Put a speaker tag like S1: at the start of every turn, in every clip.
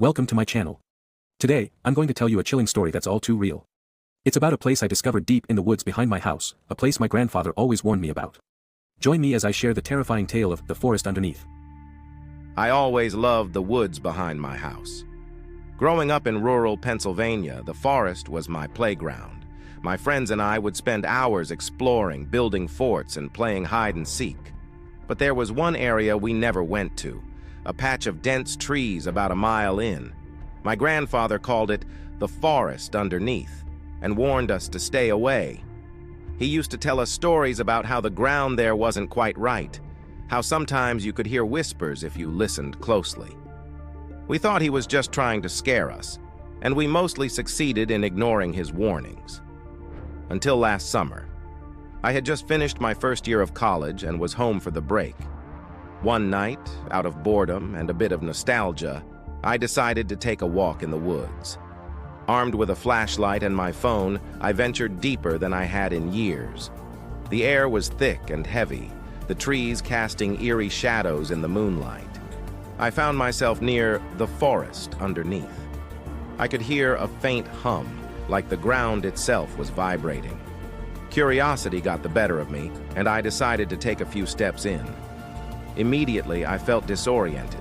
S1: Welcome to my channel. Today, I'm going to tell you a chilling story that's all too real. It's about a place I discovered deep in the woods behind my house, a place my grandfather always warned me about. Join me as I share the terrifying tale of the forest underneath.
S2: I always loved the woods behind my house. Growing up in rural Pennsylvania, the forest was my playground. My friends and I would spend hours exploring, building forts, and playing hide and seek. But there was one area we never went to, a patch of dense trees about a mile in. My grandfather called it the forest underneath and warned us to stay away. He used to tell us stories about how the ground there wasn't quite right, how sometimes you could hear whispers if you listened closely. We thought he was just trying to scare us, and we mostly succeeded in ignoring his warnings. Until last summer. I had just finished my first year of college and was home for the break. One night, out of boredom and a bit of nostalgia, I decided to take a walk in the woods. Armed with a flashlight and my phone, I ventured deeper than I had in years. The air was thick and heavy, the trees casting eerie shadows in the moonlight. I found myself near the forest underneath. I could hear a faint hum, like the ground itself was vibrating. Curiosity got the better of me, and I decided to take a few steps in. Immediately, I felt disoriented.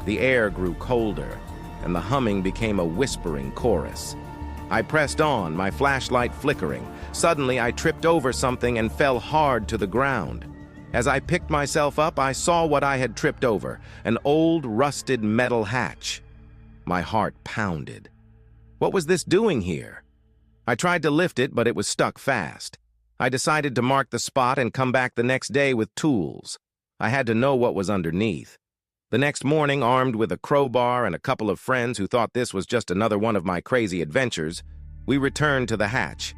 S2: The air grew colder, and the humming became a whispering chorus. I pressed on, my flashlight flickering. Suddenly, I tripped over something and fell hard to the ground. As I picked myself up, I saw what I had tripped over, an old, rusted metal hatch. My heart pounded. What was this doing here? I tried to lift it, but it was stuck fast. I decided to mark the spot and come back the next day with tools. I had to know what was underneath. The next morning, armed with a crowbar and a couple of friends who thought this was just another one of my crazy adventures, we returned to the hatch.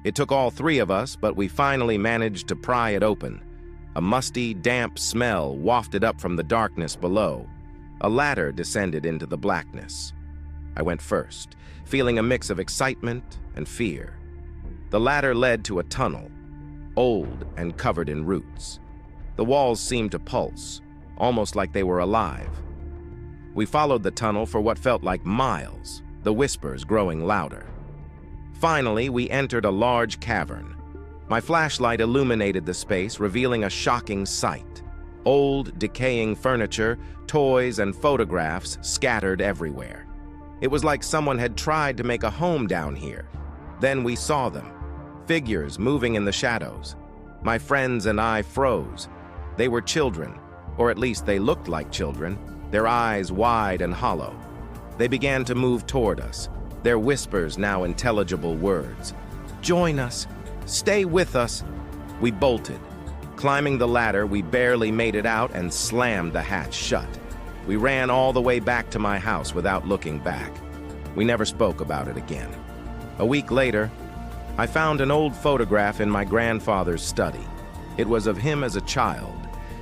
S2: It took all three of us, but we finally managed to pry it open. A musty, damp smell wafted up from the darkness below. A ladder descended into the blackness. I went first, feeling a mix of excitement and fear. The ladder led to a tunnel, old and covered in roots. The walls seemed to pulse, almost like they were alive. We followed the tunnel for what felt like miles, the whispers growing louder. Finally, we entered a large cavern. My flashlight illuminated the space, revealing a shocking sight. Old, decaying furniture, toys, and photographs scattered everywhere. It was like someone had tried to make a home down here. Then we saw them, figures moving in the shadows. My friends and I froze. They were children, or at least they looked like children, their eyes wide and hollow. They began to move toward us, their whispers now intelligible words. "Join us. Stay with us." We bolted. Climbing the ladder, we barely made it out and slammed the hatch shut. We ran all the way back to my house without looking back. We never spoke about it again. A week later, I found an old photograph in my grandfather's study. It was of him as a child,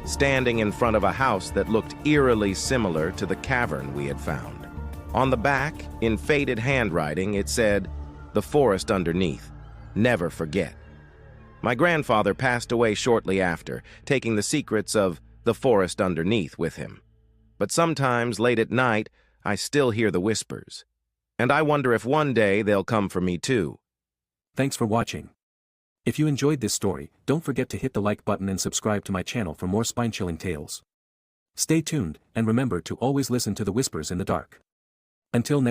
S2: standing in front of a house that looked eerily similar to the cavern we had found. On the back, in faded handwriting, it said, "The forest underneath. Never forget." My grandfather passed away shortly after, taking the secrets of the forest underneath with him. But sometimes, late at night, I still hear the whispers. And I wonder if one day they'll come for me too.
S1: Thanks for watching. If you enjoyed this story, don't forget to hit the like button and subscribe to my channel for more spine-chilling tales. Stay tuned, and remember to always listen to the whispers in the dark. Until next